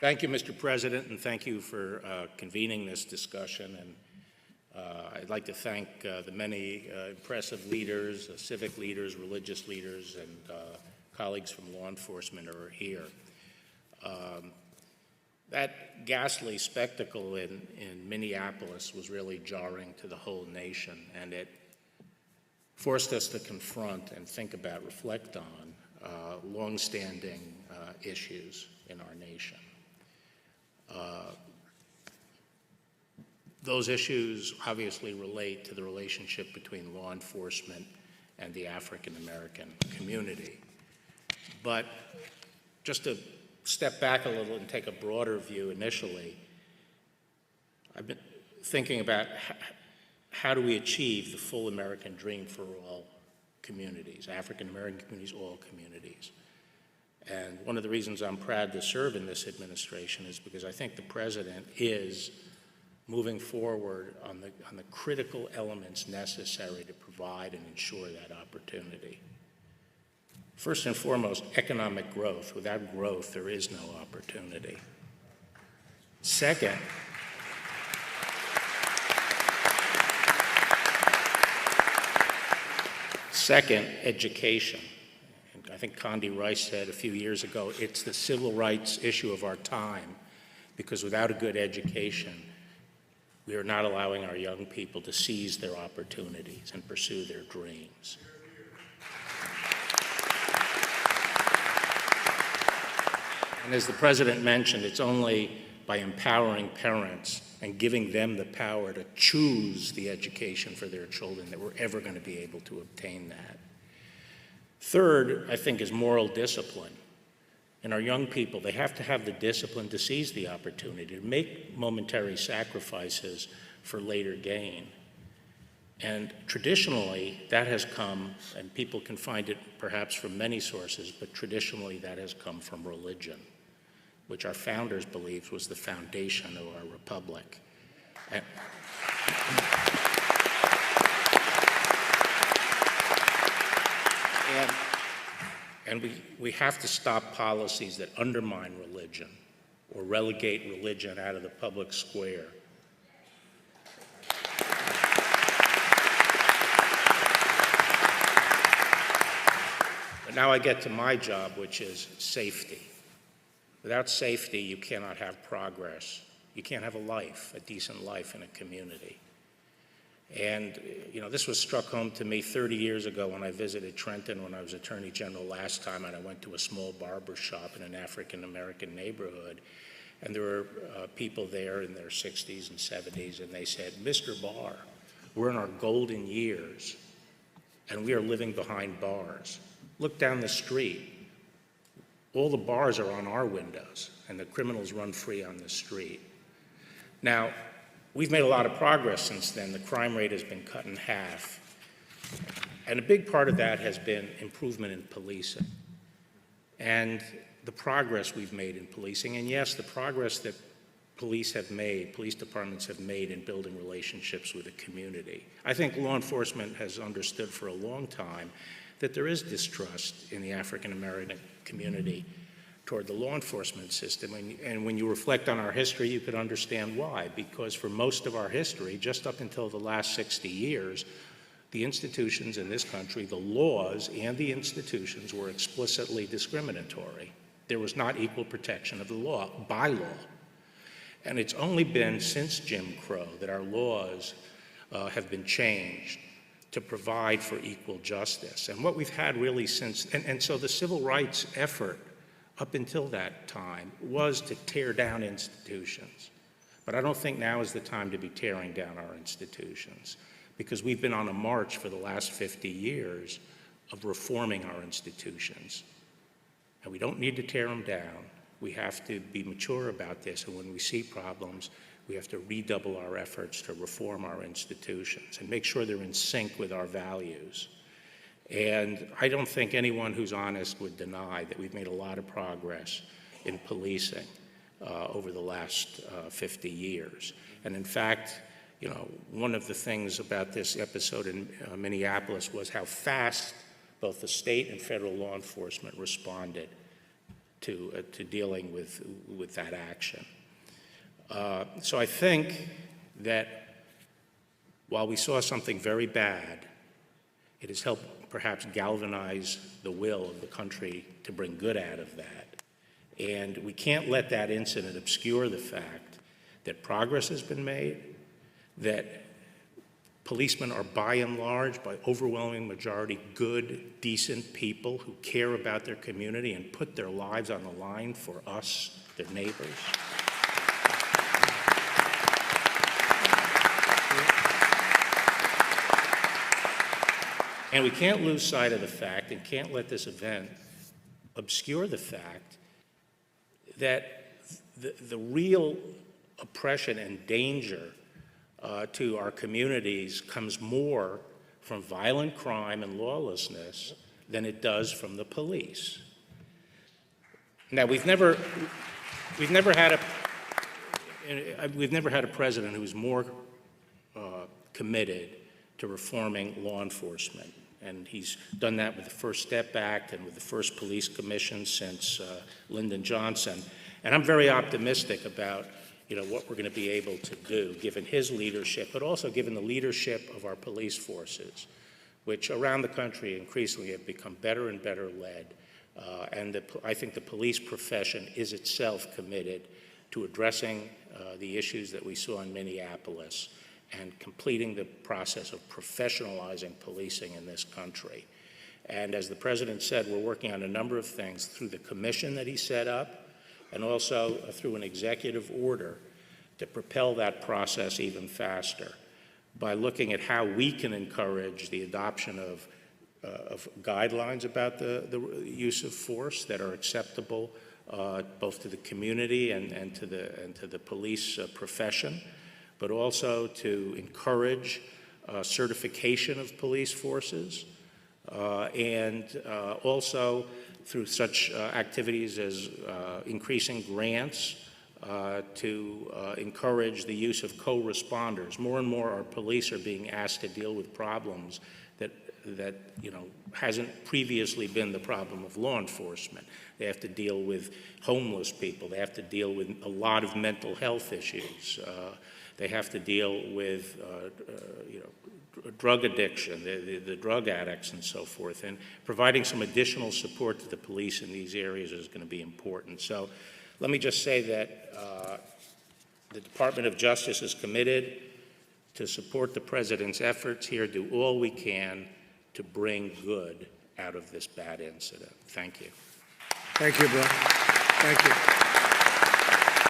Thank you, Mr. President, and thank you for convening this discussion. And I'd like to thank the many impressive leaders, civic leaders, religious leaders, and colleagues from law enforcement who are here. That ghastly spectacle in Minneapolis was really jarring to the whole nation, and it forced us to confront and think about, reflect on longstanding issues in our nation. Those issues obviously relate to the relationship between law enforcement and the African American community. But just to step back a little and take a broader view initially, I've been thinking about how do we achieve the full American dream for all communities, African American communities, all communities. And one of the reasons I'm proud to serve in this administration is because I think the President is moving forward on the critical elements necessary to provide and ensure that opportunity. First and foremost, economic growth. Without growth, there is no opportunity. Second, education. I think Condi Rice said a few years ago, it's the civil rights issue of our time, because without a good education, we are not allowing our young people to seize their opportunities and pursue their dreams. And as the President mentioned, it's only by empowering parents and giving them the power to choose the education for their children that we're ever going to be able to obtain that. Third, I think, is moral discipline. And our young people, they have to have the discipline to seize the opportunity, to make momentary sacrifices for later gain. And traditionally, that has come, and people can find it perhaps from many sources, but traditionally that has come from religion, which our founders believed was the foundation of our republic. And we have to stop policies that undermine religion or relegate religion out of the public square. But now I get to my job, which is safety. Without safety, you cannot have progress. You can't have a life, a decent life in a community. And, you know, this was struck home to me 30 years ago when I visited Trenton when I was Attorney General last time, and I went to a small barber shop in an African-American neighborhood. And there were people there in their 60s and 70s, and they said, "Mr. Barr, we're in our golden years, and we are living behind bars. Look down the street. All the bars are on our windows, and the criminals run free on the street." Now, we've made a lot of progress since then. The crime rate has been cut in half. And a big part of that has been improvement in policing and the progress we've made in policing. And yes, the progress that police departments have made in building relationships with the community. I think law enforcement has understood for a long time that there is distrust in the African American community toward the law enforcement system. And when you reflect on our history, you could understand why. Because for most of our history, just up until the last 60 years, the institutions in this country, the laws and the institutions were explicitly discriminatory. There was not equal protection of the law, by law. And it's only been since Jim Crow that our laws have been changed to provide for equal justice. And what we've had really since, and so the civil rights effort up until that time was to tear down institutions. But I don't think now is the time to be tearing down our institutions, because we've been on a march for the last 50 years of reforming our institutions. And we don't need to tear them down. We have to be mature about this, and when we see problems, we have to redouble our efforts to reform our institutions and make sure they're in sync with our values. And I don't think anyone who's honest would deny that we've made a lot of progress in policing over the last 50 years. And in fact, you know, one of the things about this episode in Minneapolis was how fast both the state and federal law enforcement responded to dealing with that action. So I think that while we saw something very bad, it has helped perhaps galvanize the will of the country to bring good out of that. And we can't let that incident obscure the fact that progress has been made, that policemen are by and large, by overwhelming majority, good, decent people who care about their community and put their lives on the line for us, their neighbors. And we can't lose sight of the fact and can't let this event obscure the fact that the real oppression and danger to our communities comes more from violent crime and lawlessness than it does from the police. Now, we've never had a president who was more committed to reforming law enforcement. And he's done that with the First Step Act and with the first police commission since Lyndon Johnson. And I'm very optimistic about what we're going to be able to do, given his leadership, but also given the leadership of our police forces, which around the country increasingly have become better and better led. And I think the police profession is itself committed to addressing the issues that we saw in Minneapolis and completing the process of professionalizing policing in this country. And as the President said, we're working on a number of things through the commission that he set up and also through an executive order to propel that process even faster by looking at how we can encourage the adoption of guidelines about the use of force that are acceptable both to the community and to the police profession, but also to encourage certification of police forces, and also through such activities as increasing grants to encourage the use of co-responders. More and more our police are being asked to deal with problems that hasn't previously been the problem of law enforcement. They have to deal with homeless people. They have to deal with a lot of mental health issues. They have to deal with drug addiction, the drug addicts and so forth. And providing some additional support to the police in these areas is going to be important. So let me just say that the Department of Justice is committed to support the President's efforts here, do all we can to bring good out of this bad incident. Thank you. Thank you, Bill. Thank you.